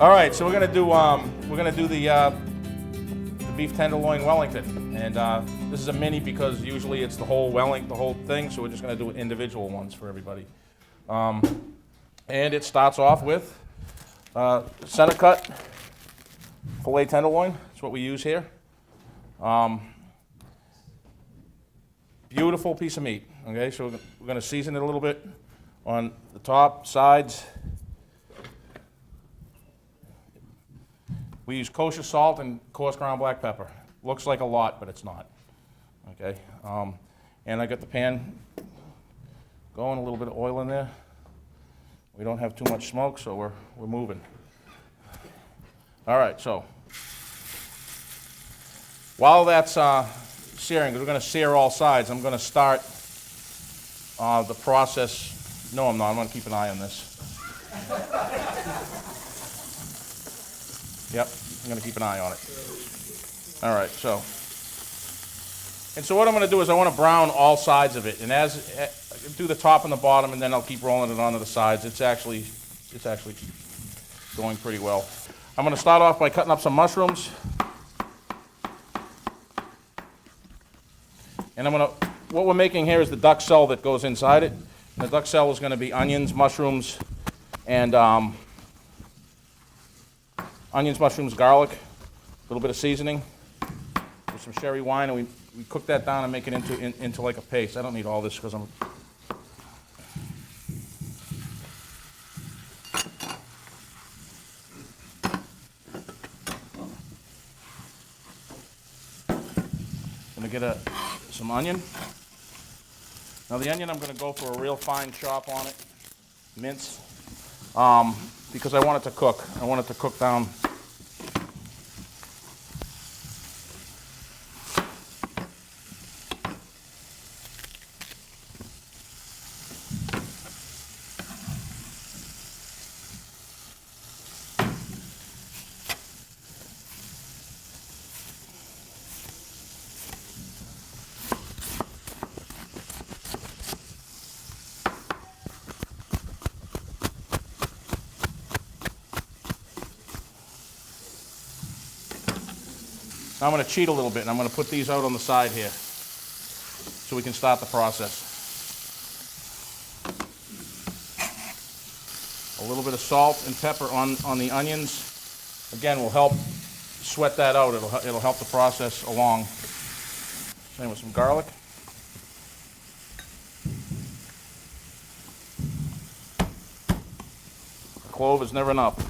All right, so we're gonna do the beef tenderloin Wellington, and this is a mini because usually it's the whole the whole thing. So we're just gonna do individual ones for everybody. And it starts off with center cut filet tenderloin. That's what we use here. Beautiful piece of meat. Okay, so we're gonna season it a little bit on the top, sides. We use kosher salt and coarse ground black pepper. Looks like a lot, but it's not. Okay, and I got the pan going, a little bit of oil in there. We don't have too much smoke, so we're moving. All right, so while that's searing, we're going to sear all sides. I'm going to start the process. No, I'm not. I'm going to keep an eye on this. Yep, I'm going to keep an eye on it. All right, so what I'm going to do is I want to brown all sides of it, and do the top and the bottom, and then I'll keep rolling it onto the sides. It's actually going pretty well. I'm going to start off by cutting up some mushrooms, and what we're making here is the duck cell that goes inside it. And the duck cell is going to be onions, mushrooms, and onions, mushrooms, garlic, a little bit of seasoning, with some sherry wine, and we cook that down and make it into like a paste. I don't need all this because I'm... Gonna get some onion. Now the onion I'm gonna go for a real fine chop on it, mince, because I want it to cook. I want it to cook down. Now I'm going to cheat a little bit, and I'm going to put these out on the side here so we can start the process. A little bit of salt and pepper on the onions, again, will help sweat that out. It'll help the process along. Same with some garlic. A clove is never enough.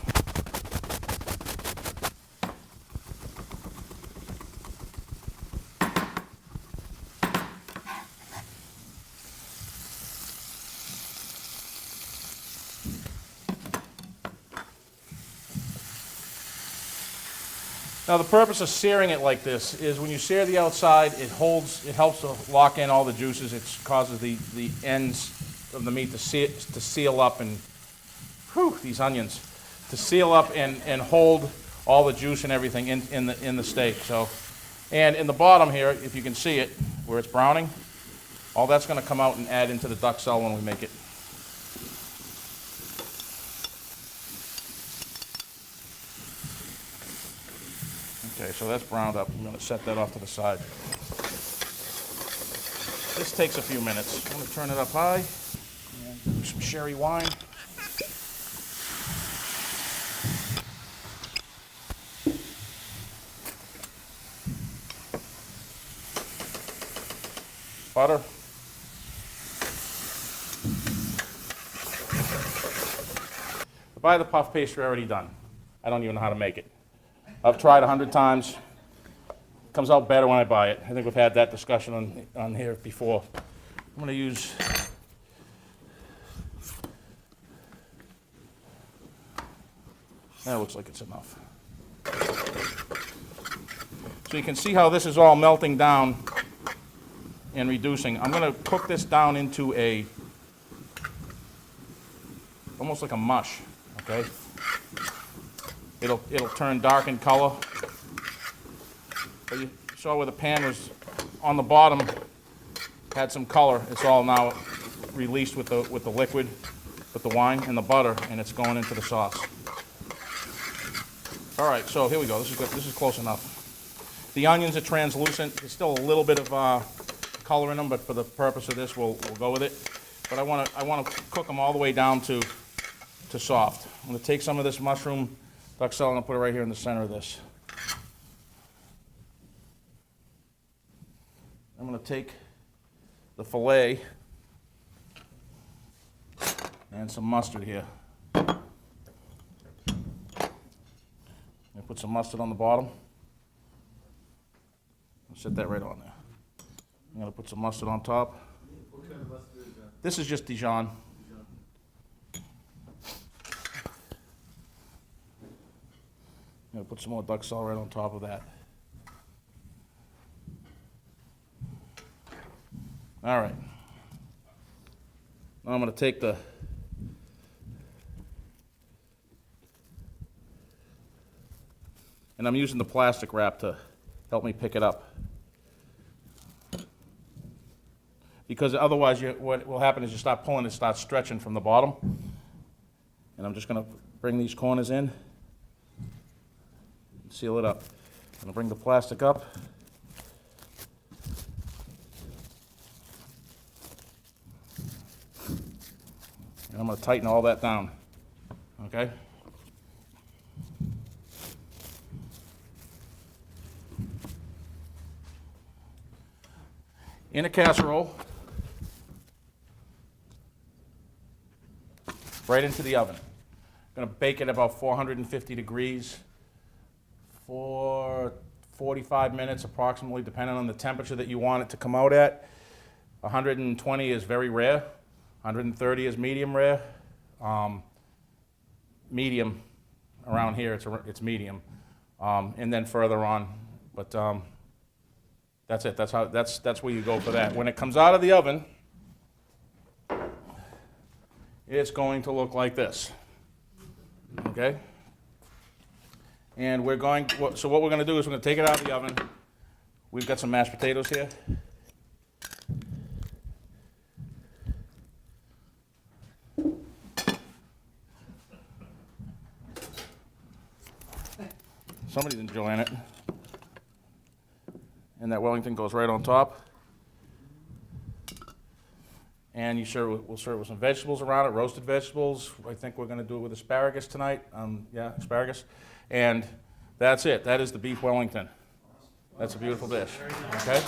Now the purpose of searing it like this is when you sear the outside, it helps to lock in all the juices. It causes the ends of the meat to seal up and, these onions, to seal up and hold all the juice and everything in the steak. So, and in the bottom here, if you can see it, where it's browning, all that's going to come out and add into the duck cell when we make it. Okay, so that's browned up. I'm going to set that off to the side. This takes a few minutes. I'm going to turn it up high. And do some sherry wine. Butter. Buy the puff pastry already done. I don't even know how to make it. I've tried 100 times. It comes out better when I buy it. I think we've had that discussion on here before. I'm going to use that. Looks like it's enough. So you can see how this is all melting down and reducing. I'm going to cook this down into almost like a mush. Okay. It'll turn dark in color. But you saw where the pan was on the bottom, had some color. It's all now released with the liquid, with the wine and the butter, and it's going into the sauce. All right, so here we go. This is good. This is close enough. The onions are translucent. There's still a little bit of color in them, but for the purpose of this, we'll go with it. But I want to cook them all the way down to soft. I'm going to take some of this mushroom duxelle and I'll put it right here in the center of this. I'm going to take the filet and some mustard here. I'm going to put some mustard on the bottom. I'll set that right on there. I'm going to put some mustard on top. What kind of mustard is that? This is just Dijon. I'm going to put some more duxelle right on top of that. All right. Now I'm going to take and I'm using the plastic wrap to help me pick it up. Because otherwise, what will happen is you start pulling, it starts stretching from the bottom. And I'm just going to bring these corners in and seal it up. I'm going to bring the plastic up. And I'm going to tighten all that down. Okay? In a casserole, right into the oven. I'm going to bake it about 450 degrees for 45 minutes approximately, depending on the temperature that you want it to come out at. 120 is very rare. 130 is medium rare. Medium, around here it's medium. And then further on, but that's it. That's where you go for that. When it comes out of the oven, it's going to look like this. Okay? And so what we're going to do is we're going to take it out of the oven. We've got some mashed potatoes here. Somebody's enjoying it. And that Wellington goes right on top. And we'll serve it with some vegetables around it, roasted vegetables. I think we're going to do it with asparagus tonight. Yeah, asparagus. And that's it. That is the beef Wellington. That's a beautiful dish. Okay?